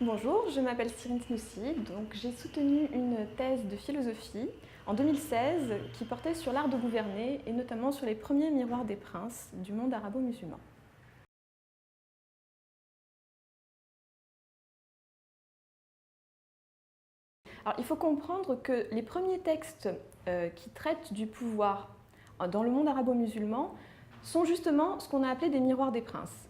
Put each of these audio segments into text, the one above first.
Bonjour, je m'appelle Cyrine Snoussi, donc j'ai soutenu une thèse de philosophie en 2016 qui portait sur l'art de gouverner et notamment sur les premiers miroirs des princes du monde arabo-musulman. Alors, il faut comprendre que les premiers textes qui traitent du pouvoir dans le monde arabo-musulman sont justement ce qu'on a appelé des miroirs des princes.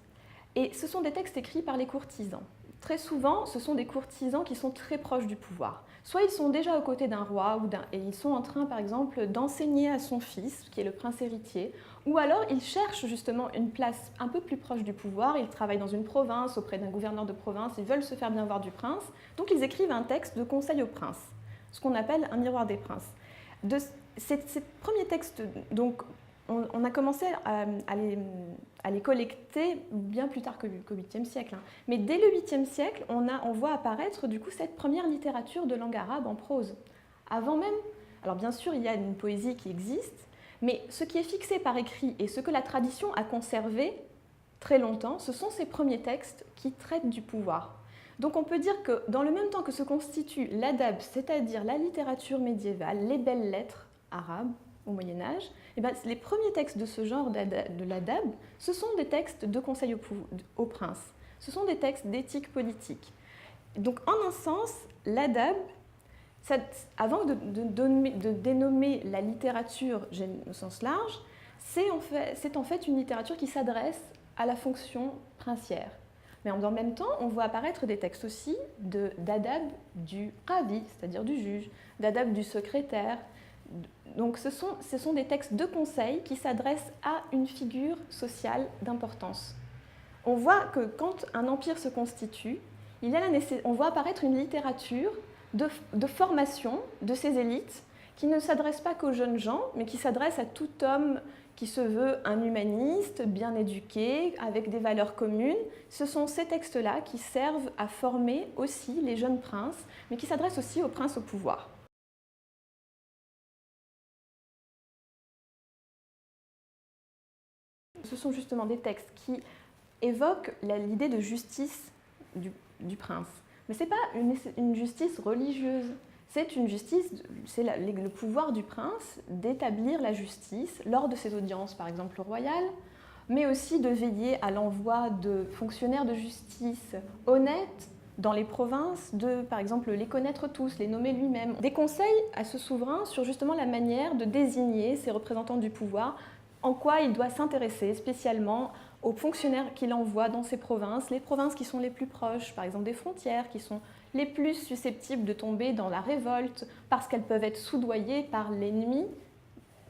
Et ce sont des textes écrits par les courtisans. Très souvent, ce sont des courtisans qui sont très proches du pouvoir. Soit ils sont déjà aux côtés d'un roi et ils sont en train, par exemple, d'enseigner à son fils, qui est le prince héritier, ou alors ils cherchent justement une place un peu plus proche du pouvoir, ils travaillent dans une province, auprès d'un gouverneur de province, ils veulent se faire bien voir du prince, donc ils écrivent un texte de conseil au prince, ce qu'on appelle un miroir des princes. Ces premiers textes, donc, on a commencé à les collecter bien plus tard qu'au 8e siècle. Mais dès le 8e siècle, on voit apparaître du coup cette première littérature de langue arabe en prose. Avant même, alors bien sûr, il y a une poésie qui existe, mais ce qui est fixé par écrit et ce que la tradition a conservé très longtemps, ce sont ces premiers textes qui traitent du pouvoir. Donc on peut dire que dans le même temps que se constitue l'adab, c'est-à-dire la littérature médiévale, les belles lettres arabes au Moyen-Âge, eh bien, les premiers textes de ce genre de l'adab, ce sont des textes de conseil au prince. Ce sont des textes d'éthique politique. Donc en un sens, l'adab, avant de dénommer la littérature au sens large, c'est en fait une littérature qui s'adresse à la fonction princière. Mais en même temps, on voit apparaître des textes aussi d'adab du qadi, c'est-à-dire du juge, d'adab du secrétaire. Donc ce sont des textes de conseil qui s'adressent à une figure sociale d'importance. On voit que quand un empire se constitue, on voit apparaître une littérature de formation de ces élites qui ne s'adresse pas qu'aux jeunes gens, mais qui s'adresse à tout homme qui se veut un humaniste, bien éduqué, avec des valeurs communes. Ce sont ces textes-là qui servent à former aussi les jeunes princes, mais qui s'adressent aussi aux princes au pouvoir. Ce sont justement des textes qui évoquent l'idée de justice du prince. Mais ce n'est pas une justice religieuse, c'est une justice, c'est le pouvoir du prince d'établir la justice lors de ses audiences, par exemple royales, mais aussi de veiller à l'envoi de fonctionnaires de justice honnêtes dans les provinces, de par exemple les connaître tous, les nommer lui-même. Des conseils à ce souverain sur justement la manière de désigner ses représentants du pouvoir, en quoi il doit s'intéresser spécialement aux fonctionnaires qu'il envoie dans ces provinces, les provinces qui sont les plus proches, par exemple des frontières, qui sont les plus susceptibles de tomber dans la révolte parce qu'elles peuvent être soudoyées par l'ennemi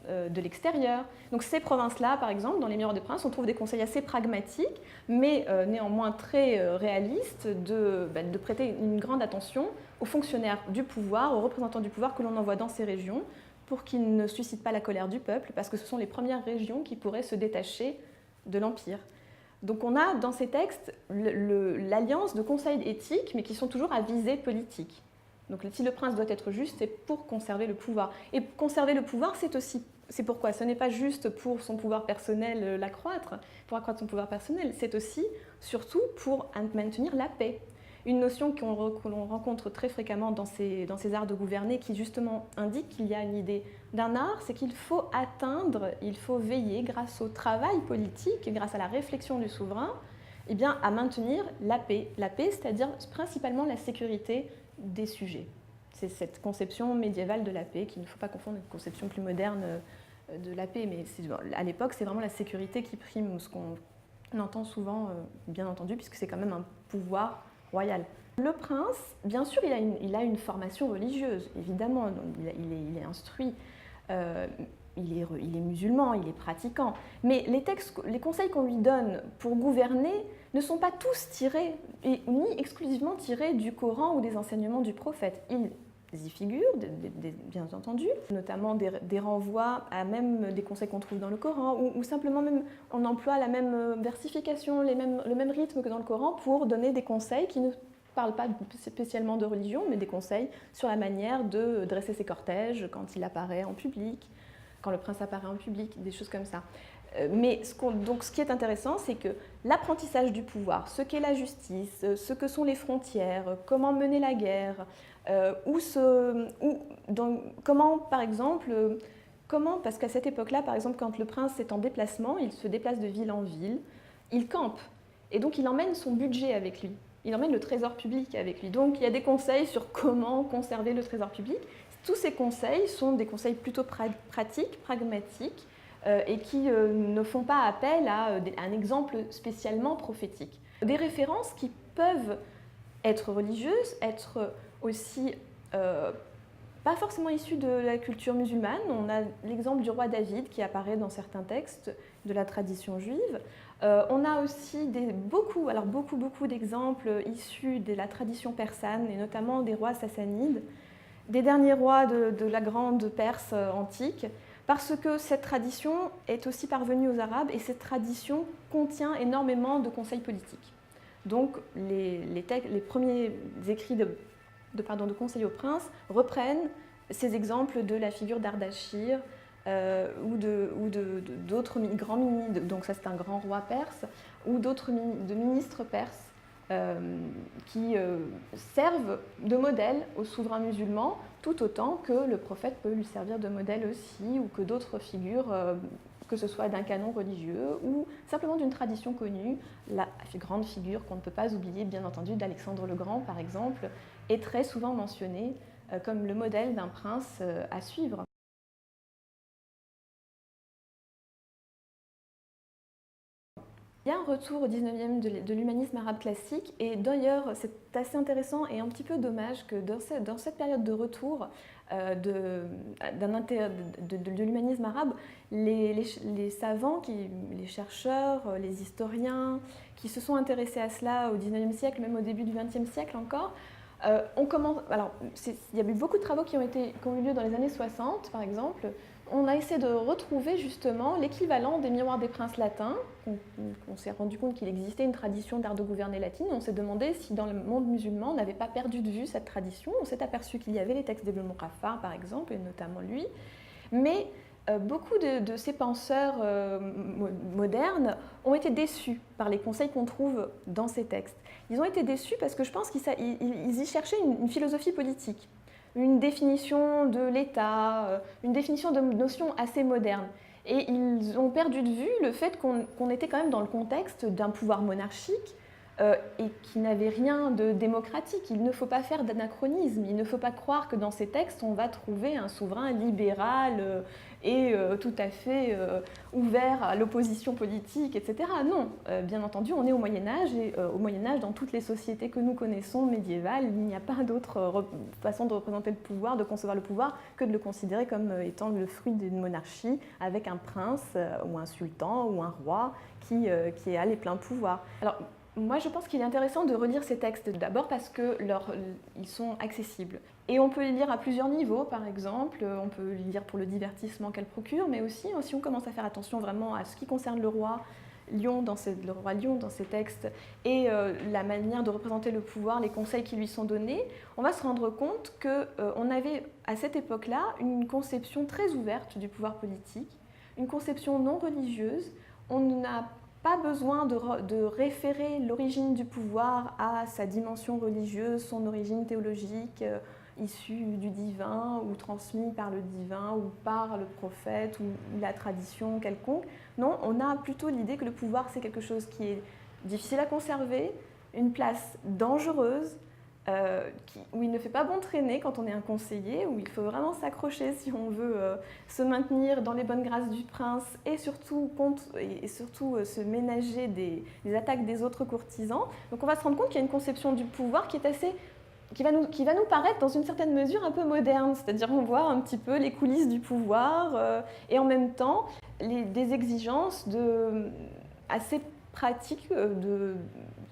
de l'extérieur. Donc ces provinces-là, par exemple, dans les Miroirs des Princes, on trouve des conseils assez pragmatiques, mais néanmoins très réalistes, de prêter une grande attention aux fonctionnaires du pouvoir, aux représentants du pouvoir que l'on envoie dans ces régions, pour qu'ils ne suscitent pas la colère du peuple, parce que ce sont les premières régions qui pourraient se détacher de l'Empire. Donc on a dans ces textes l'alliance de conseils éthiques, mais qui sont toujours à visée politique. Donc si le prince doit être juste, c'est pour conserver le pouvoir. Et conserver le pouvoir, c'est pourquoi ce n'est pas juste pour son pouvoir personnel l'accroître, pour accroître son pouvoir personnel, c'est aussi, surtout, pour maintenir la paix. Une notion que l'on rencontre très fréquemment dans ces arts de gouverner qui justement indique qu'il y a une idée d'un art, c'est qu'il faut atteindre, il faut veiller grâce au travail politique, grâce à la réflexion du souverain, eh bien, à maintenir la paix. La paix, c'est-à-dire principalement la sécurité des sujets. C'est cette conception médiévale de la paix qu'il ne faut pas confondre avec une conception plus moderne de la paix, mais à l'époque, c'est vraiment la sécurité qui prime, ce qu'on entend souvent, bien entendu, puisque c'est quand même un pouvoir royal. Le prince, bien sûr, il a une formation religieuse, évidemment, il est instruit, il est musulman, il est pratiquant, mais les conseils qu'on lui donne pour gouverner ne sont pas tous tirés, ni exclusivement tirés du Coran ou des enseignements du prophète. Ils y figurent, bien entendu, notamment des renvois à même des conseils qu'on trouve dans le Coran, ou simplement même on emploie la même versification, le même rythme que dans le Coran pour donner des conseils qui ne parlent pas spécialement de religion, mais des conseils sur la manière de dresser ses cortèges quand il apparaît en public, quand le prince apparaît en public, des choses comme ça. Mais ce qui est intéressant, c'est que l'apprentissage du pouvoir, ce qu'est la justice, ce que sont les frontières, comment mener la guerre, comment, par exemple, parce qu'à cette époque-là, par exemple, quand le prince est en déplacement, il se déplace de ville en ville, il campe, et donc il emmène son budget avec lui, il emmène le trésor public avec lui. Donc il y a des conseils sur comment conserver le trésor public. Tous ces conseils sont des conseils plutôt pratiques, pragmatiques, et qui ne font pas appel à un exemple spécialement prophétique. Des références qui peuvent être religieuses, être aussi pas forcément issues de la culture musulmane. On a l'exemple du roi David qui apparaît dans certains textes de la tradition juive. On a aussi beaucoup d'exemples issus de la tradition persane, et notamment des rois sassanides, des derniers rois de la grande Perse antique, parce que cette tradition est aussi parvenue aux Arabes, et cette tradition contient énormément de conseils politiques. Donc les premiers écrits de conseils aux princes reprennent ces exemples de la figure d'Ardachir ou d'autres grands ministres, donc ça c'est un grand roi perse, ou d'autres ministres perses qui servent de modèle aux souverains musulmans, tout autant que le prophète peut lui servir de modèle aussi, ou que d'autres figures, que ce soit d'un canon religieux ou simplement d'une tradition connue. La grande figure qu'on ne peut pas oublier, bien entendu, d'Alexandre le Grand, par exemple, est très souvent mentionnée comme le modèle d'un prince à suivre. Il y a un retour au 19e de l'humanisme arabe classique, et d'ailleurs c'est assez intéressant et un petit peu dommage que dans cette période de retour de l'humanisme arabe, les savants, les chercheurs, les historiens qui se sont intéressés à cela au 19e siècle, même au début du 20e siècle encore, il y a eu beaucoup de travaux qui ont eu lieu dans les années 60 par exemple. On a essayé de retrouver justement l'équivalent des miroirs des princes latins. On s'est rendu compte qu'il existait une tradition d'art de gouverner latine. On s'est demandé si dans le monde musulman on n'avait pas perdu de vue cette tradition. On s'est aperçu qu'il y avait les textes d'Ibn Muqaffa par exemple, et notamment lui. Mais beaucoup de ces penseurs modernes ont été déçus par les conseils qu'on trouve dans ces textes. Ils ont été déçus parce que je pense qu'ils y cherchaient une philosophie politique, une définition de l'État, une définition de notions assez modernes. Et ils ont perdu de vue le fait qu'on était quand même dans le contexte d'un pouvoir monarchique et qui n'avait rien de démocratique. Il ne faut pas faire d'anachronisme, il ne faut pas croire que dans ces textes on va trouver un souverain libéral et tout à fait ouvert à l'opposition politique, etc. Non, bien entendu, on est au Moyen-Âge, et au Moyen-Âge, dans toutes les sociétés que nous connaissons médiévales, il n'y a pas d'autre façon de représenter le pouvoir, de concevoir le pouvoir, que de le considérer comme étant le fruit d'une monarchie, avec un prince ou un sultan ou un roi qui a les pleins pouvoirs. Alors, moi, je pense qu'il est intéressant de relire ces textes, d'abord parce qu'ils sont accessibles. Et on peut les lire à plusieurs niveaux, par exemple. On peut les lire pour le divertissement qu'elles procurent, mais aussi si on commence à faire attention vraiment à ce qui concerne le roi Lion dans ces textes, et la manière de représenter le pouvoir, les conseils qui lui sont donnés, on va se rendre compte qu'on avait à cette époque-là une conception très ouverte du pouvoir politique, une conception non religieuse. On n'a pas besoin de référer l'origine du pouvoir à sa dimension religieuse, son origine théologique, issue du divin ou transmise par le divin ou par le prophète ou la tradition quelconque. Non, on a plutôt l'idée que le pouvoir c'est quelque chose qui est difficile à conserver, une place dangereuse, où il ne fait pas bon traîner quand on est un conseiller, où il faut vraiment s'accrocher si on veut se maintenir dans les bonnes grâces du prince et surtout se ménager des attaques des autres courtisans. Donc on va se rendre compte qu'il y a une conception du pouvoir qui va nous paraître dans une certaine mesure un peu moderne, c'est-à-dire on voit un petit peu les coulisses du pouvoir et en même temps des exigences assez pratiques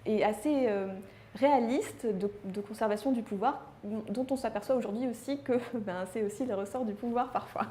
et assez réaliste de conservation du pouvoir, dont on s'aperçoit aujourd'hui aussi que c'est aussi le ressort du pouvoir parfois.